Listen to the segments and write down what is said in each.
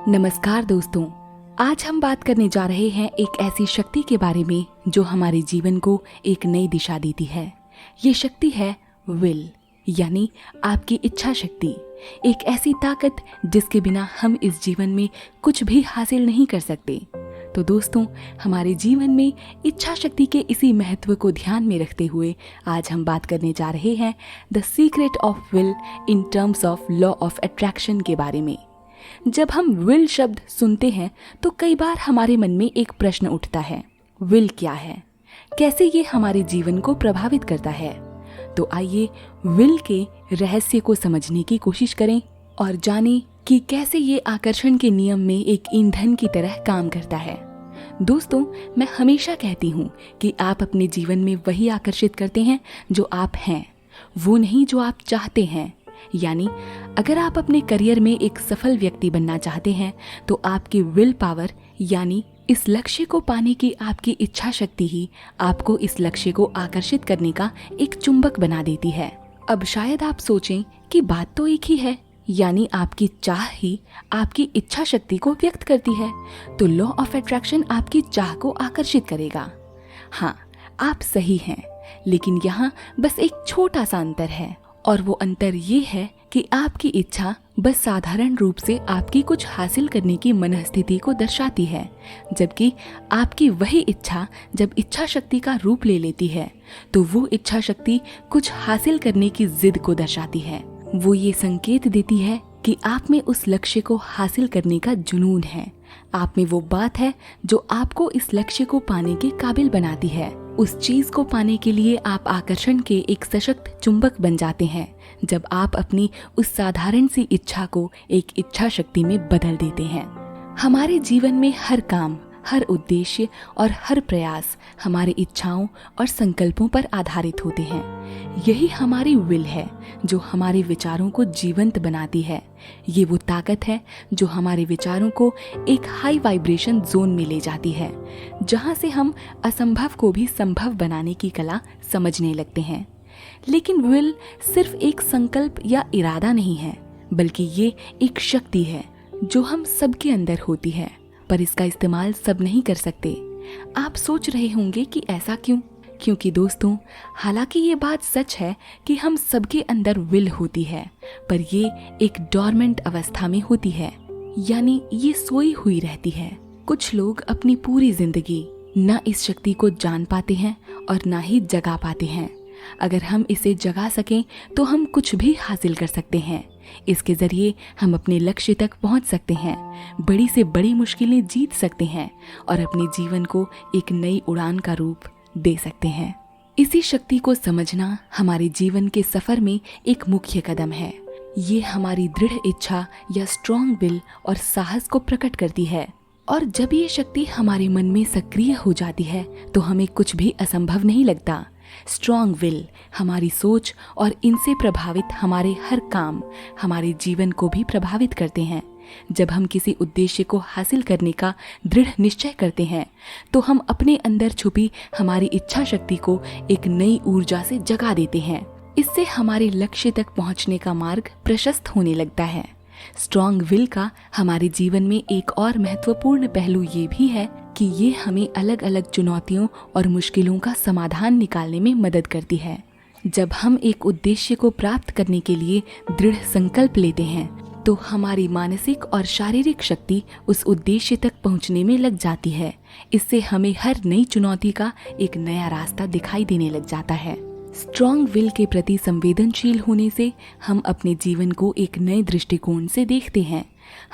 नमस्कार दोस्तों, आज हम बात करने जा रहे हैं एक ऐसी शक्ति के बारे में जो हमारे जीवन को एक नई दिशा देती है। ये शक्ति है विल, यानी आपकी इच्छा शक्ति। एक ऐसी ताकत जिसके बिना हम इस जीवन में कुछ भी हासिल नहीं कर सकते। तो दोस्तों, हमारे जीवन में इच्छा शक्ति के इसी महत्व को ध्यान में रखते हुए आज हम बात करने जा रहे हैं the secret of will in terms of law of attraction के बारे में। जब हम विल शब्द सुनते हैं तो कई बार हमारे मन में एक प्रश्न उठता है, विल क्या है, कैसे ये हमारे जीवन को प्रभावित करता है। तो आइए विल के रहस्य को समझने की कोशिश करें और जानें कि कैसे ये आकर्षण के नियम में एक ईंधन की तरह काम करता है। दोस्तों, मैं हमेशा कहती हूँ कि आप अपने जीवन में वही आकर्षित करते हैं जो आप हैं, वो नहीं जो आप चाहते हैं। यानी अगर आप अपने करियर में एक सफल व्यक्ति बनना चाहते हैं तो आपकी विल पावर यानी इस लक्ष्य को पाने की आपकी इच्छा शक्ति ही आपको इस लक्ष्य को आकर्षित करने का एक चुंबक बना देती है। अब शायद आप सोचें कि बात तो एक ही है, यानी आपकी चाह ही आपकी इच्छा शक्ति को व्यक्त करती है, तो लॉ ऑफ अट्रैक्शन आपकी चाह को आकर्षित करेगा। हाँ, आप सही हैं, लेकिन यहाँ बस एक छोटा सा अंतर है, और वो अंतर ये है कि आपकी इच्छा बस साधारण रूप से आपकी कुछ हासिल करने की मनस्थिति को दर्शाती है, जबकि आपकी वही इच्छा जब इच्छा शक्ति का रूप ले लेती है तो वो इच्छा शक्ति कुछ हासिल करने की जिद को दर्शाती है। वो ये संकेत देती है कि आप में उस लक्ष्य को हासिल करने का जुनून है, आप में वो बात है जो आपको इस लक्ष्य को पाने के काबिल बनाती है। उस चीज को पाने के लिए आप आकर्षण के एक सशक्त चुंबक बन जाते हैं जब आप अपनी उस साधारण सी इच्छा को एक इच्छा शक्ति में बदल देते हैं। हमारे जीवन में हर काम, हर उद्देश्य और हर प्रयास हमारे इच्छाओं और संकल्पों पर आधारित होते हैं। यही हमारी विल है जो हमारे विचारों को जीवंत बनाती है। ये वो ताकत है जो हमारे विचारों को एक हाई वाइब्रेशन जोन में ले जाती है, जहां से हम असंभव को भी संभव बनाने की कला समझने लगते हैं। लेकिन विल सिर्फ एक संकल्प या इरादा नहीं है, बल्कि ये एक शक्ति है जो हम सबके अंदर होती है, पर इसका इस्तेमाल सब नहीं कर सकते। आप सोच रहे होंगे कि ऐसा क्यों? क्योंकि दोस्तों, हालांकि ये बात सच है कि हम सबके अंदर विल होती है, पर ये एक डोरमेंट अवस्था में होती है, यानी ये सोई हुई रहती है। कुछ लोग अपनी पूरी जिंदगी न इस शक्ति को जान पाते हैं और ना ही जगा पाते हैं। अगर हम इसे जगा सकें तो हम कुछ भी हासिल कर सकते हैं। इसके जरिए हम अपने लक्ष्य तक पहुंच सकते हैं, बड़ी से बड़ी मुश्किलें जीत सकते हैं और अपने जीवन को एक नई उड़ान का रूप दे सकते हैं। इसी शक्ति को समझना हमारे जीवन के सफर में एक मुख्य कदम है। ये हमारी दृढ़ इच्छा या स्ट्रॉन्ग विल और साहस को प्रकट करती है, और जब ये शक्ति हमारे मन में सक्रिय हो जाती है तो हमें कुछ भी असंभव नहीं लगता। स्ट्रॉन्ग विल हमारी सोच और इनसे प्रभावित हमारे हर काम हमारे जीवन को भी प्रभावित करते हैं। जब हम किसी उद्देश्य को हासिल करने का दृढ़ निश्चय करते हैं तो हम अपने अंदर छुपी हमारी इच्छा शक्ति को एक नई ऊर्जा से जगा देते हैं। इससे हमारे लक्ष्य तक पहुंचने का मार्ग प्रशस्त होने लगता है। स्ट्रॉन्ग विल का हमारे जीवन में एक और महत्वपूर्ण पहलू ये भी है कि ये हमें अलग अलग चुनौतियों और मुश्किलों का समाधान निकालने में मदद करती है। जब हम एक उद्देश्य को प्राप्त करने के लिए दृढ़ संकल्प लेते हैं तो हमारी मानसिक और शारीरिक शक्ति उस उद्देश्य तक पहुंचने में लग जाती है। इससे हमें हर नई चुनौती का एक नया रास्ता दिखाई देने लग जाता है। स्ट्रॉन्ग विल के प्रति संवेदनशील होने से हम अपने जीवन को एक नए दृष्टिकोण से देखते हैं।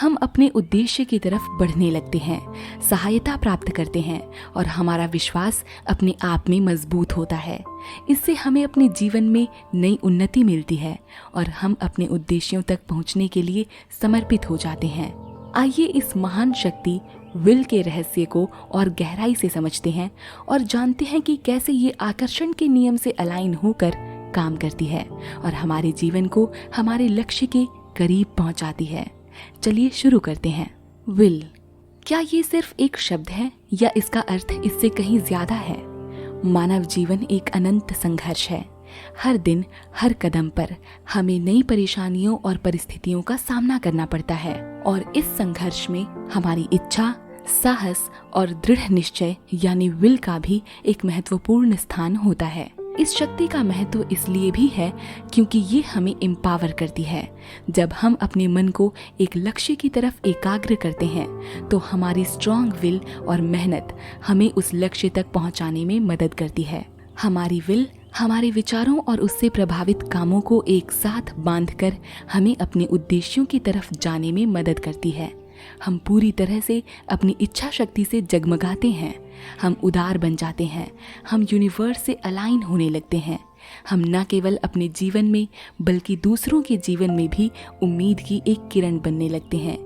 हम अपने उद्देश्य की तरफ बढ़ने लगते हैं, सहायता प्राप्त करते हैं और हमारा विश्वास अपने आप में मजबूत होता है। इससे हमें अपने जीवन में नई उन्नति मिलती है और हम अपने उद्देश्यों तक पहुंचने के लिए समर्पित हो जाते हैं। आइए इस महान शक्ति विल के रहस्य को और गहराई से समझते हैं और जानते हैं कि कैसे ये आकर्षण के नियम से अलाइन होकर काम करती है और हमारे जीवन को हमारे लक्ष्य के करीब पहुंचाती है। चलिए शुरू करते हैं। विल, क्या ये सिर्फ एक शब्द है या इसका अर्थ इससे कहीं ज्यादा है? मानव जीवन एक अनंत संघर्ष है। हर दिन हर कदम पर हमें नई परेशानियों और परिस्थितियों का सामना करना पड़ता है और इस संघर्ष में हमारी इच्छा, साहस और दृढ़ निश्चय यानी विल का भी एक महत्वपूर्ण स्थान होता है। इस शक्ति का महत्व इसलिए भी है क्योंकि ये हमें एम्पावर करती है। जब हम अपने मन को एक लक्ष्य की तरफ एकाग्र करते हैं तो हमारी स्ट्रॉन्ग विल और मेहनत हमें उस लक्ष्य तक पहुंचाने में मदद करती है। हमारी विल हमारे विचारों और उससे प्रभावित कामों को एक साथ बांधकर हमें अपने उद्देश्यों की तरफ जाने में मदद करती है। हम पूरी तरह से अपनी इच्छा शक्ति से जगमगाते हैं, हम उदार बन जाते हैं, हम यूनिवर्स से अलाइन होने लगते हैं। हम न केवल अपने जीवन में बल्कि दूसरों के जीवन में भी उम्मीद की एक किरण बनने लगते हैं।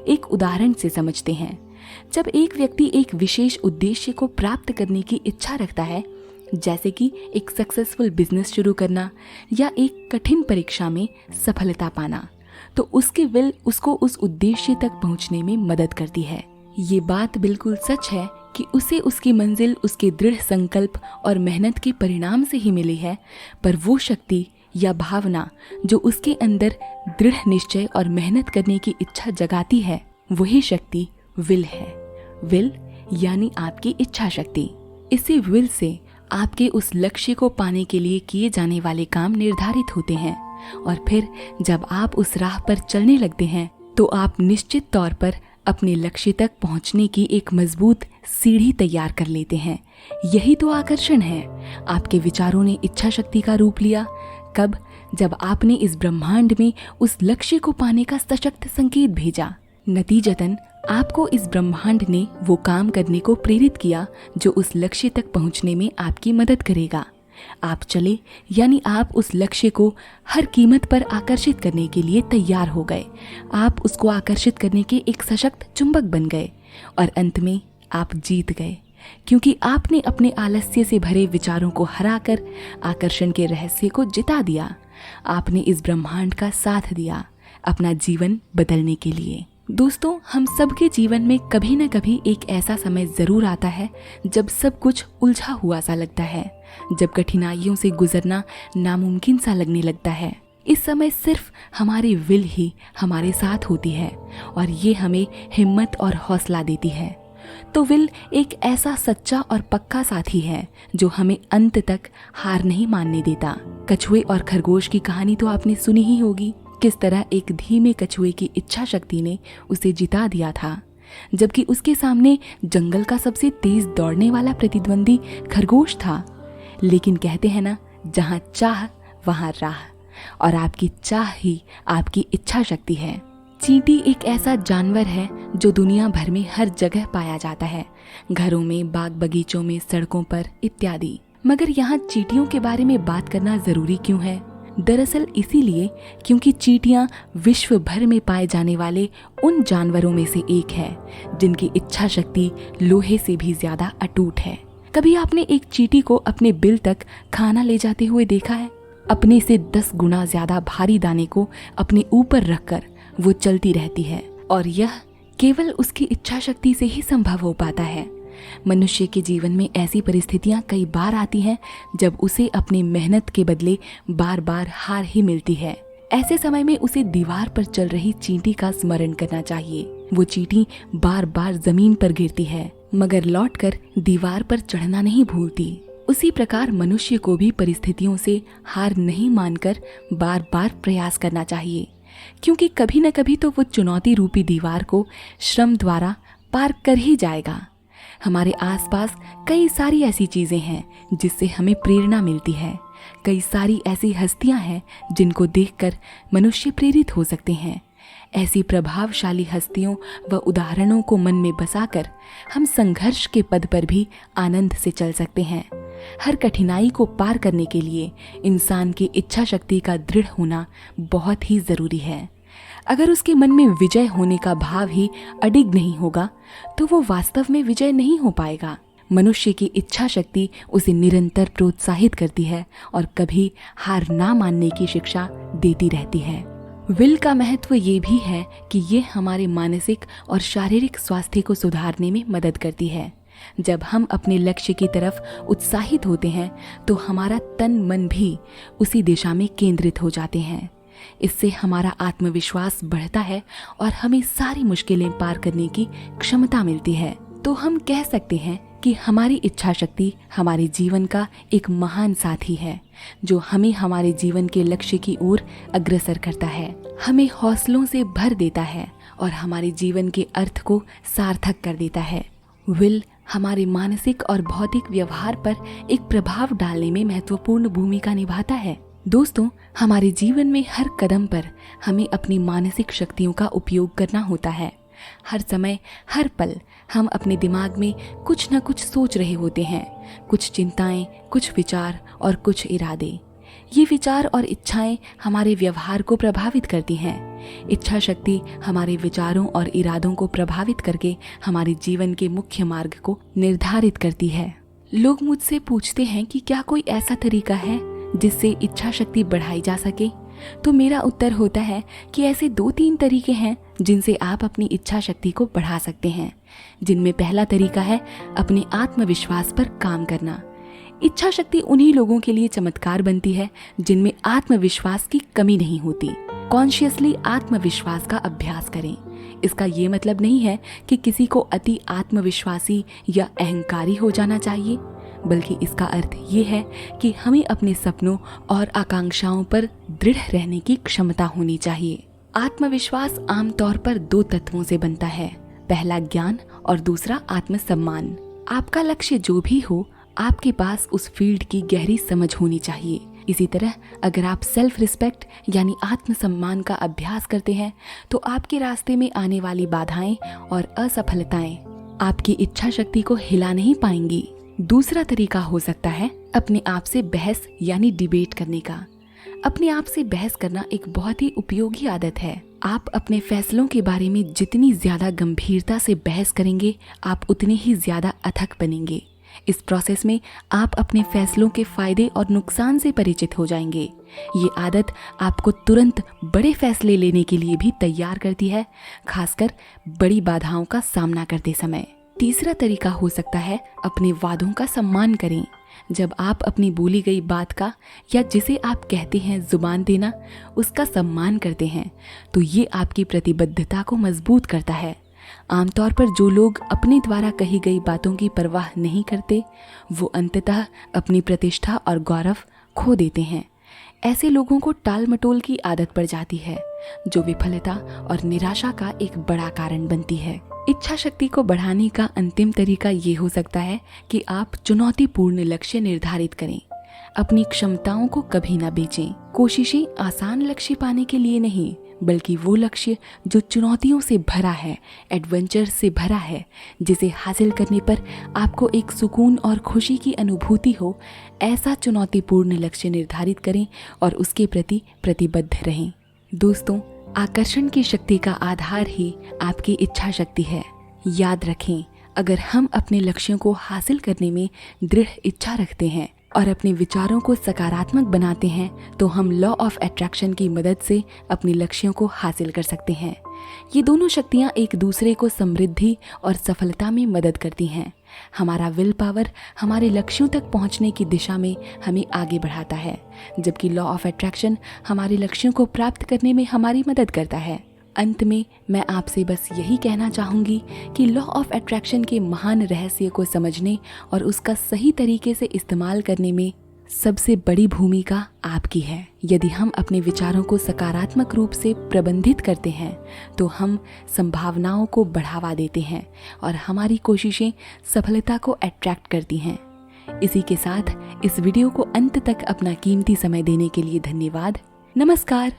एक उदाहरण से समझते हैं, जब एक व्यक्ति एक विशेष उद्देश्य को प्राप्त करने की इच्छा रखता है, जैसे कि एक सक्सेसफुल बिजनेस शुरू करना या एक कठिन परीक्षा में सफलता पाना, तो उसकी विल उसको उस उद्देश्य तक पहुंचने में मदद करती है। ये बात बिल्कुल सच है कि उसे उसकी मंजिल उसके दृढ़ संकल्प और मेहनत के परिणाम से ही मिली है, पर वो शक्ति या भावना जो उसके अंदर दृढ़ निश्चय और मेहनत करने की इच्छा जगाती है, वही शक्ति विल है। विल यानी आपकी इच्छा शक्ति। इसी विल से आपके उस लक्ष्य को पाने के लिए किए जाने वाले काम निर्धारित होते हैं और फिर जब आप उस राह पर चलने लगते हैं तो आप निश्चित तौर पर अपने लक्ष्य तक पहुंचने की एक मजबूत सीढ़ी तैयार कर लेते हैं। यही तो आकर्षण है। आपके विचारों ने इच्छा शक्ति का रूप लिया। कब? जब आपने इस ब्रह्मांड में उस लक्ष्य को पाने का सशक्त संकेत भेजा। नतीजतन आपको इस ब्रह्मांड ने वो काम करने को प्रेरित किया जो उस लक्ष्य तक पहुंचने में आपकी मदद करेगा। आप चले यानी आप उस लक्ष्य को हर कीमत पर आकर्षित करने के लिए तैयार हो गए। आप उसको आकर्षित करने के एक सशक्त चुंबक बन गए और अंत में आप जीत गए, क्योंकि आपने अपने आलस्य से भरे विचारों को हराकर आकर्षण के रहस्य को जिता दिया। आपने इस ब्रह्मांड का साथ दिया अपना जीवन बदलने के लिए। दोस्तों, हम सबके जीवन में कभी न कभी एक ऐसा समय जरूर आता है जब सब कुछ उलझा हुआ सा लगता है, जब कठिनाइयों से गुजरना नामुमकिन सा लगने लगता है। इस समय सिर्फ हमारी विल ही हमारे साथ होती है और ये हमें हिम्मत और हौसला देती है। तो विल एक ऐसा सच्चा और पक्का साथी है जो हमें अंत तक हार नहीं मानने देता। कछुए और खरगोश की कहानी तो आपने सुनी ही होगी, किस तरह एक धीमे कछुए की इच्छा शक्ति ने उसे जिता दिया था, जबकि उसके सामने जंगल का सबसे तेज दौड़ने वाला प्रतिद्वंदी खरगोश था। लेकिन कहते हैं ना, जहाँ चाह वहाँ राह, और आपकी चाह ही आपकी इच्छा शक्ति है। चींटी एक ऐसा जानवर है जो दुनिया भर में हर जगह पाया जाता है, घरों में, बाग बगीचों में, सड़कों पर इत्यादि। मगर यहाँ चींटियों के बारे में बात करना जरूरी क्यों है? दरअसल इसीलिए क्योंकि चींटियां विश्व भर में पाए जाने वाले उन जानवरों में से एक है जिनकी इच्छा शक्ति लोहे से भी ज्यादा अटूट है। कभी आपने एक चींटी को अपने बिल तक खाना ले जाते हुए देखा है? अपने से 10 गुना ज्यादा भारी दाने को अपने ऊपर रखकर वो चलती रहती है, और यह केवल उसकी इच्छा शक्ति से ही संभव हो पाता है। मनुष्य के जीवन में ऐसी परिस्थितियां कई बार आती हैं जब उसे अपनी मेहनत के बदले बार बार हार ही मिलती है। ऐसे समय में उसे दीवार पर चल रही चींटी का स्मरण करना चाहिए। वो चींटी बार बार जमीन पर गिरती है मगर लौटकर दीवार पर चढ़ना नहीं भूलती। उसी प्रकार मनुष्य को भी परिस्थितियों से हार नहीं मानकर बार बार प्रयास करना चाहिए, क्योंकि कभी न कभी तो वो चुनौती रूपी दीवार को श्रम द्वारा पार कर ही जाएगा। हमारे आसपास कई सारी ऐसी चीजें हैं जिससे हमें प्रेरणा मिलती है। कई सारी ऐसी हस्तियां हैं जिनको देखकर मनुष्य प्रेरित हो सकते हैं। ऐसी प्रभावशाली हस्तियों व उदाहरणों को मन में बसाकर हम संघर्ष के पद पर भी आनंद से चल सकते हैं। हर कठिनाई को पार करने के लिए इंसान की इच्छा शक्ति का दृढ़ होना बहुत ही जरूरी है। अगर उसके मन में विजय होने का भाव ही अडिग नहीं होगा तो वो वास्तव में विजय नहीं हो पाएगा। मनुष्य की इच्छा शक्ति उसे निरंतर प्रोत्साहित करती है और कभी हार ना मानने की शिक्षा देती रहती है। विल का महत्व ये भी है कि ये हमारे मानसिक और शारीरिक स्वास्थ्य को सुधारने में मदद करती है। जब हम अपने लक्ष्य की तरफ उत्साहित होते हैं तो हमारा तन मन भी उसी दिशा में केंद्रित हो जाते हैं। इससे हमारा आत्मविश्वास बढ़ता है और हमें सारी मुश्किलें पार करने की क्षमता मिलती है। तो हम कह सकते हैं कि हमारी इच्छा शक्ति हमारे जीवन का एक महान साथी है, जो हमें हमारे जीवन के लक्ष्य की ओर अग्रसर करता है, हमें हौसलों से भर देता है और हमारे जीवन के अर्थ को सार्थक कर देता है। विल हमारे मानसिक और भौतिक व्यवहार पर एक प्रभाव डालने में महत्वपूर्ण भूमिका निभाता है। दोस्तों, हमारे जीवन में हर कदम पर हमें अपनी मानसिक शक्तियों का उपयोग करना होता है। हर समय, हर पल हम अपने दिमाग में कुछ न कुछ सोच रहे होते हैं, कुछ चिंताएं, कुछ विचार और कुछ इरादे। ये विचार और इच्छाएं हमारे व्यवहार को प्रभावित करती हैं। इच्छा शक्ति हमारे विचारों और इरादों को प्रभावित करके हमारे जीवन के मुख्य मार्ग को निर्धारित करती है। लोग मुझसे पूछते हैं कि क्या कोई ऐसा तरीका है जिससे इच्छा शक्ति बढ़ाई जा सके? तो मेरा उत्तर होता है कि ऐसे 2-3 तरीके हैं जिनसे आप अपनी इच्छा शक्ति को बढ़ा सकते हैं। जिनमें पहला तरीका है अपने आत्मविश्वास पर काम करना। इच्छा शक्ति उन्हीं लोगों के लिए चमत्कार बनती है जिनमें आत्मविश्वास की कमी नहीं होती। कॉन्शियसली आत्मविश्वास का अभ्यास करें। इसका ये मतलब नहीं है कि किसी को अति आत्मविश्वासी या अहंकारी हो जाना चाहिए, बल्कि इसका अर्थ ये है कि हमें अपने सपनों और आकांक्षाओं पर दृढ़ रहने की क्षमता होनी चाहिए। आत्मविश्वास आमतौर पर 2 तत्वों से बनता है, पहला ज्ञान और दूसरा आत्मसम्मान। आपका लक्ष्य जो भी हो, आपके पास उस फील्ड की गहरी समझ होनी चाहिए। इसी तरह अगर आप सेल्फ रिस्पेक्ट यानी आत्मसम्मान का अभ्यास करते हैं तो आपके रास्ते में आने वाली बाधाएं और असफलताएं आपकी इच्छा शक्ति को हिला नहीं पाएंगी। दूसरा तरीका हो सकता है अपने आप से बहस यानी डिबेट करने का। अपने आप से बहस करना एक बहुत ही उपयोगी आदत है। आप अपने फैसलों के बारे में जितनी ज्यादा गंभीरता से बहस करेंगे, आप उतने ही ज्यादा अथक बनेंगे। इस प्रोसेस में आप अपने फैसलों के फायदे और नुकसान से परिचित हो जाएंगे। ये आदत आपको तुरंत बड़े फैसले लेने के लिए भी तैयार करती है, खासकर बड़ी बाधाओं का सामना करते समय। तीसरा तरीका हो सकता है अपने वादों का सम्मान करें। जब आप अपनी बोली गई बात का या जिसे आप कहते हैं जुबान देना, उसका सम्मान करते हैं तो ये आपकी प्रतिबद्धता को मजबूत करता है। आमतौर पर जो लोग अपने द्वारा कही गई बातों की परवाह नहीं करते, वो अंततः अपनी प्रतिष्ठा और गौरव खो देते हैं। ऐसे लोगों को टाल मटोल की आदत पड़ जाती है, जो विफलता और निराशा का एक बड़ा कारण बनती है। इच्छा शक्ति को बढ़ाने का अंतिम तरीका ये हो सकता है कि आप चुनौतीपूर्ण लक्ष्य निर्धारित करें। अपनी क्षमताओं को कभी ना बेचें। कोशिशें आसान लक्ष्य पाने के लिए नहीं, बल्कि वो लक्ष्य जो चुनौतियों से भरा है, एडवेंचर से भरा है, जिसे हासिल करने पर आपको एक सुकून और खुशी की अनुभूति हो, ऐसा चुनौतीपूर्ण लक्ष्य निर्धारित करें और उसके प्रति प्रतिबद्ध रहें। दोस्तों, आकर्षण की शक्ति का आधार ही आपकी इच्छा शक्ति है। याद रखें, अगर हम अपने लक्ष्यों को हासिल करने में दृढ़ इच्छा रखते हैं और अपने विचारों को सकारात्मक बनाते हैं तो हम लॉ ऑफ अट्रैक्शन की मदद से अपने लक्ष्यों को हासिल कर सकते हैं। ये दोनों शक्तियाँ एक दूसरे को समृद्धि और सफलता में मदद करती हैं। हमारा विल पावर हमारे लक्ष्यों तक पहुंचने की दिशा में हमें आगे बढ़ाता है, जबकि लॉ ऑफ अट्रैक्शन हमारे लक्ष्यों को प्राप्त करने में हमारी मदद करता है। अंत में मैं आपसे बस यही कहना चाहूँगी कि लॉ ऑफ अट्रैक्शन के महान रहस्य को समझने और उसका सही तरीके से इस्तेमाल करने में सबसे बड़ी भूमिका आपकी है। यदि हम अपने विचारों को सकारात्मक रूप से प्रबंधित करते हैं तो हम संभावनाओं को बढ़ावा देते हैं और हमारी कोशिशें सफलता को अट्रैक्ट करती हैं। इसी के साथ इस वीडियो को अंत तक अपना कीमती समय देने के लिए धन्यवाद। नमस्कार।